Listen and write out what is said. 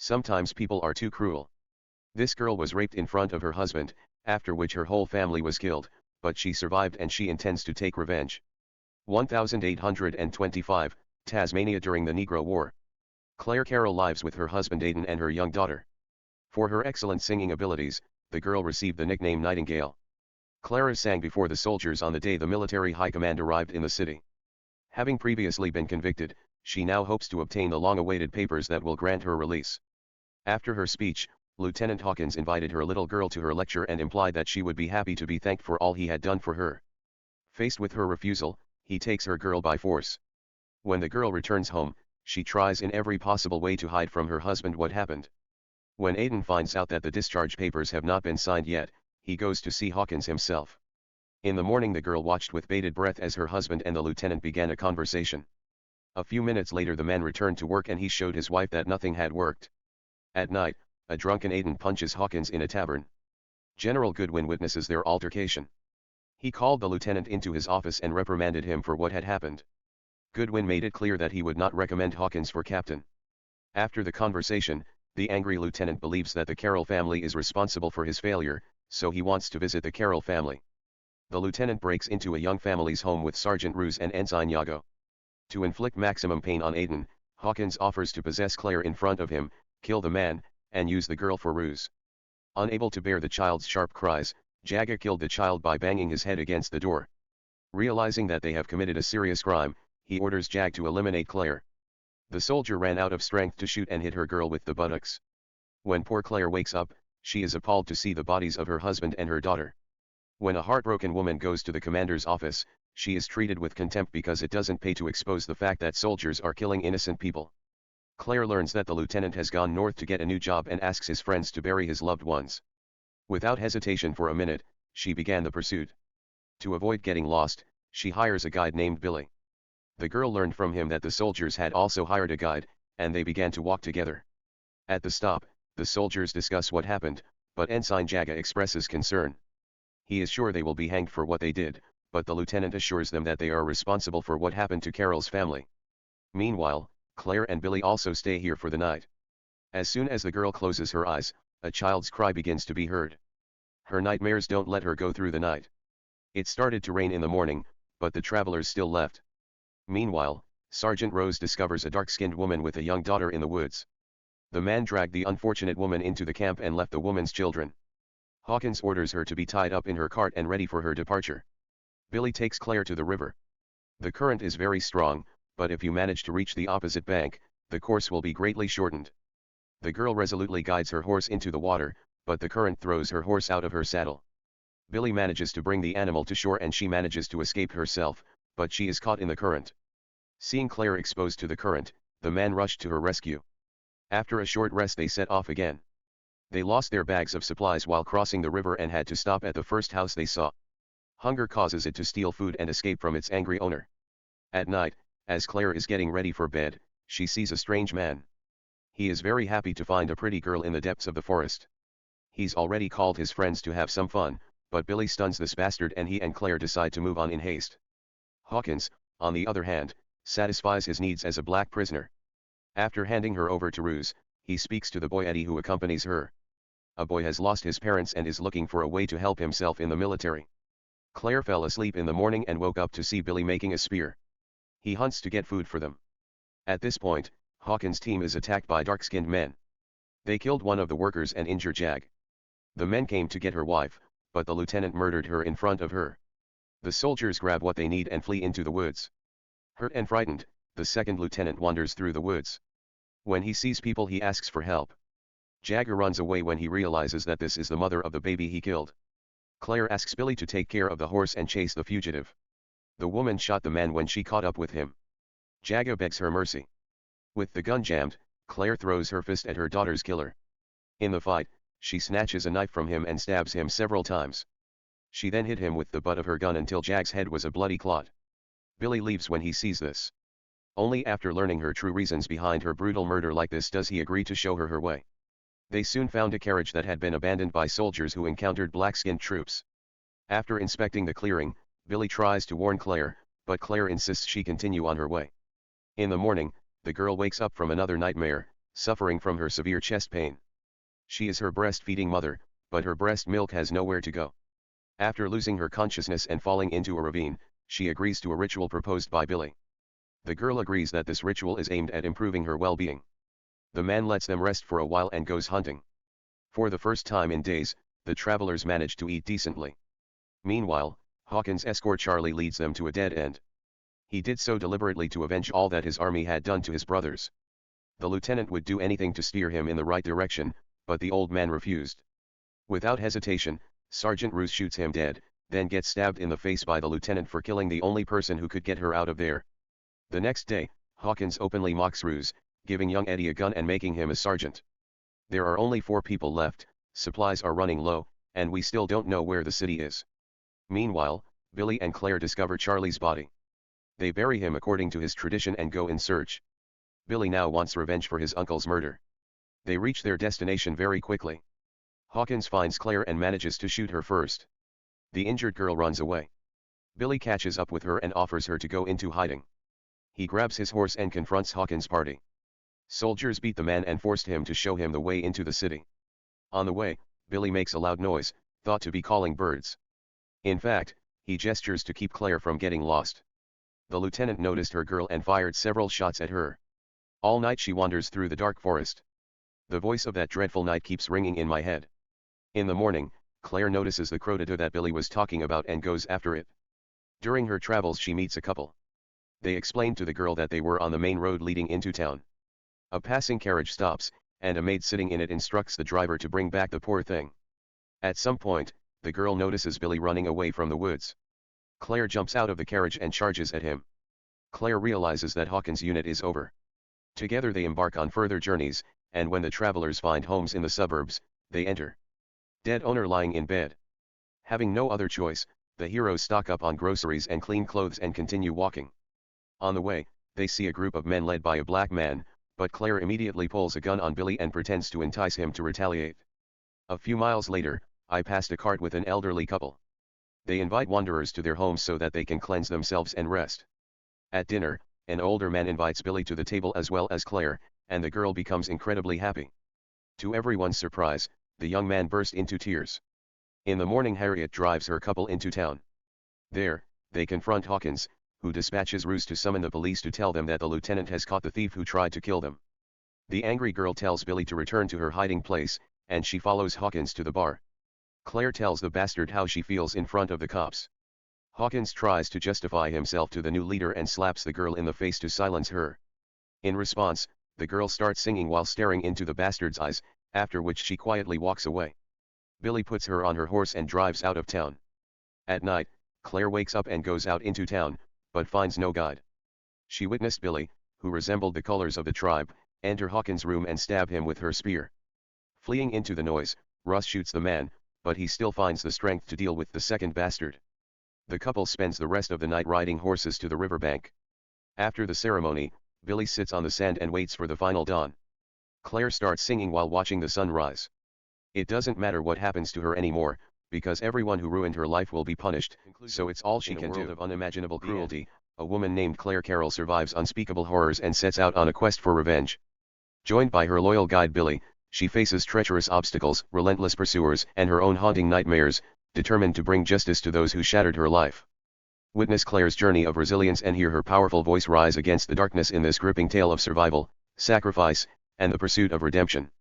Sometimes people are too cruel. This girl was raped in front of her husband, after which her whole family was killed, but she survived and she intends to take revenge. 1825, Tasmania during the Negro War. Claire Carroll lives with her husband Aidan and her young daughter. For her excellent singing abilities, the girl received the nickname Nightingale. Clara sang before the soldiers on the day the military high command arrived in the city. Having previously been convicted, she now hopes to obtain the long-awaited papers that will grant her release. After her speech, Lieutenant Hawkins invited her little girl to her lecture and implied that she would be happy to be thanked for all he had done for her. Faced with her refusal, he takes her girl by force. When the girl returns home, she tries in every possible way to hide from her husband what happened. When Aidan finds out that the discharge papers have not been signed yet, he goes to see Hawkins himself. In the morning the girl watched with bated breath as her husband and the lieutenant began a conversation. A few minutes later the man returned to work and he showed his wife that nothing had worked. At night, a drunken Aidan punches Hawkins in a tavern. General Goodwin witnesses their altercation. He called the lieutenant into his office and reprimanded him for what had happened. Goodwin made it clear that he would not recommend Hawkins for captain. After the conversation, the angry lieutenant believes that the Carroll family is responsible for his failure, so he wants to visit the Carroll family. The lieutenant breaks into a young family's home with Sergeant Ruse and Ensign Yago. To inflict maximum pain on Aidan, Hawkins offers to possess Claire in front of him, kill the man, and use the girl for ruse. Unable to bear the child's sharp cries, Jaga killed the child by banging his head against the door. Realizing that they have committed a serious crime, he orders Jag to eliminate Claire. The soldier ran out of strength to shoot and hit her girl with the buttocks. When poor Claire wakes up, she is appalled to see the bodies of her husband and her daughter. When a heartbroken woman goes to the commander's office, she is treated with contempt because it doesn't pay to expose the fact that soldiers are killing innocent people. Claire learns that the lieutenant has gone north to get a new job and asks his friends to bury his loved ones. Without hesitation for a minute, she began the pursuit. To avoid getting lost, she hires a guide named Billy. The girl learned from him that the soldiers had also hired a guide, and they began to walk together. At the stop, the soldiers discuss what happened, but Ensign Jaga expresses concern. He is sure they will be hanged for what they did, but the lieutenant assures them that they are responsible for what happened to Carroll's family. Meanwhile, Claire and Billy also stay here for the night. As soon as the girl closes her eyes, a child's cry begins to be heard. Her nightmares don't let her go through the night. It started to rain in the morning, but the travelers still left. Meanwhile, Sergeant Rose discovers a dark-skinned woman with a young daughter in the woods. The man dragged the unfortunate woman into the camp and left the woman's children. Hawkins orders her to be tied up in her cart and ready for her departure. Billy takes Claire to the river. The current is very strong, but if you manage to reach the opposite bank, the course will be greatly shortened. The girl resolutely guides her horse into the water, but the current throws her horse out of her saddle. Billy manages to bring the animal to shore and she manages to escape herself, but she is caught in the current. Seeing Claire exposed to the current, the man rushed to her rescue. After a short rest they set off again. They lost their bags of supplies while crossing the river and had to stop at the first house they saw. Hunger causes it to steal food and escape from its angry owner. At night, as Claire is getting ready for bed, she sees a strange man. He is very happy to find a pretty girl in the depths of the forest. He's already called his friends to have some fun, but Billy stuns this bastard and he and Claire decide to move on in haste. Hawkins, on the other hand, satisfies his needs as a black prisoner. After handing her over to Ruse, he speaks to the boy Eddie who accompanies her. A boy has lost his parents and is looking for a way to help himself in the military. Claire fell asleep in the morning and woke up to see Billy making a spear. He hunts to get food for them. At this point, Hawkins' team is attacked by dark-skinned men. They killed one of the workers and injured Jag. The men came to get her wife, but the lieutenant murdered her in front of her. The soldiers grab what they need and flee into the woods. Hurt and frightened, the second lieutenant wanders through the woods. When he sees people he asks for help. Jagger runs away when he realizes that this is the mother of the baby he killed. Claire asks Billy to take care of the horse and chase the fugitive. The woman shot the man when she caught up with him. Jagger begs her mercy. With the gun jammed, Claire throws her fist at her daughter's killer. In the fight, she snatches a knife from him and stabs him several times. She then hit him with the butt of her gun until Jag's head was a bloody clot. Billy leaves when he sees this. Only after learning her true reasons behind her brutal murder like this does he agree to show her her way. They soon found a carriage that had been abandoned by soldiers who encountered black-skinned troops. After inspecting the clearing, Billy tries to warn Claire, but Claire insists she continue on her way. In the morning, the girl wakes up from another nightmare, suffering from her severe chest pain. She is her breastfeeding mother, but her breast milk has nowhere to go. After losing her consciousness and falling into a ravine, she agrees to a ritual proposed by Billy. The girl agrees that this ritual is aimed at improving her well-being. The man lets them rest for a while and goes hunting. For the first time in days, the travelers manage to eat decently. Meanwhile, Hawkins' escort Charlie leads them to a dead end. He did so deliberately to avenge all that his army had done to his brothers. The lieutenant would do anything to steer him in the right direction, but the old man refused. Without hesitation, Sergeant Roos shoots him dead, then gets stabbed in the face by the lieutenant for killing the only person who could get her out of there. The next day, Hawkins openly mocks Roos, giving young Eddie a gun and making him a sergeant. There are only 4 people left, supplies are running low, and we still don't know where the city is. Meanwhile, Billy and Claire discover Charlie's body. They bury him according to his tradition and go in search. Billy now wants revenge for his uncle's murder. They reach their destination very quickly. Hawkins finds Claire and manages to shoot her first. The injured girl runs away. Billy catches up with her and offers her to go into hiding. He grabs his horse and confronts Hawkins' party. Soldiers beat the man and forced him to show him the way into the city. On the way, Billy makes a loud noise, thought to be calling birds. In fact, he gestures to keep Claire from getting lost. The lieutenant noticed her girl and fired several shots at her. All night she wanders through the dark forest. The voice of that dreadful night keeps ringing in my head. In the morning, Claire notices the crotata that Billy was talking about and goes after it. During her travels she meets a couple. They explain to the girl that they were on the main road leading into town. A passing carriage stops, and a maid sitting in it instructs the driver to bring back the poor thing. At some point, the girl notices Billy running away from the woods. Claire jumps out of the carriage and charges at him. Claire realizes that Hawkins' unit is over. Together they embark on further journeys, and when the travelers find homes in the suburbs, they enter. Dead owner lying in bed. Having no other choice, the heroes stock up on groceries and clean clothes and continue walking. On the way, they see a group of men led by a black man, but Claire immediately pulls a gun on Billy and pretends to entice him to retaliate. A few miles later, I passed a cart with an elderly couple. They invite wanderers to their homes so that they can cleanse themselves and rest. At dinner, an older man invites Billy to the table as well as Claire, and the girl becomes incredibly happy. To everyone's surprise, the young man burst into tears. In the morning Harriet drives her couple into town. There, they confront Hawkins, who dispatches Roos to summon the police to tell them that the lieutenant has caught the thief who tried to kill them. The angry girl tells Billy to return to her hiding place, and she follows Hawkins to the bar. Claire tells the bastard how she feels in front of the cops. Hawkins tries to justify himself to the new leader and slaps the girl in the face to silence her. In response, the girl starts singing while staring into the bastard's eyes, after which she quietly walks away. Billy puts her on her horse and drives out of town. At night, Claire wakes up and goes out into town, but finds no guide. She witnessed Billy, who resembled the colors of the tribe, enter Hawkins' room and stab him with her spear. Fleeing into the noise, Russ shoots the man, but he still finds the strength to deal with the second bastard. The couple spends the rest of the night riding horses to the riverbank. After the ceremony, Billy sits on the sand and waits for the final dawn. Claire starts singing while watching the sun rise. It doesn't matter what happens to her anymore, because everyone who ruined her life will be punished, so it's all she can do. In a world of unimaginable cruelty, a woman named Claire Carroll survives unspeakable horrors and sets out on a quest for revenge. Joined by her loyal guide Billy, she faces treacherous obstacles, relentless pursuers, and her own haunting nightmares, determined to bring justice to those who shattered her life. Witness Claire's journey of resilience and hear her powerful voice rise against the darkness in this gripping tale of survival, sacrifice, and the pursuit of redemption.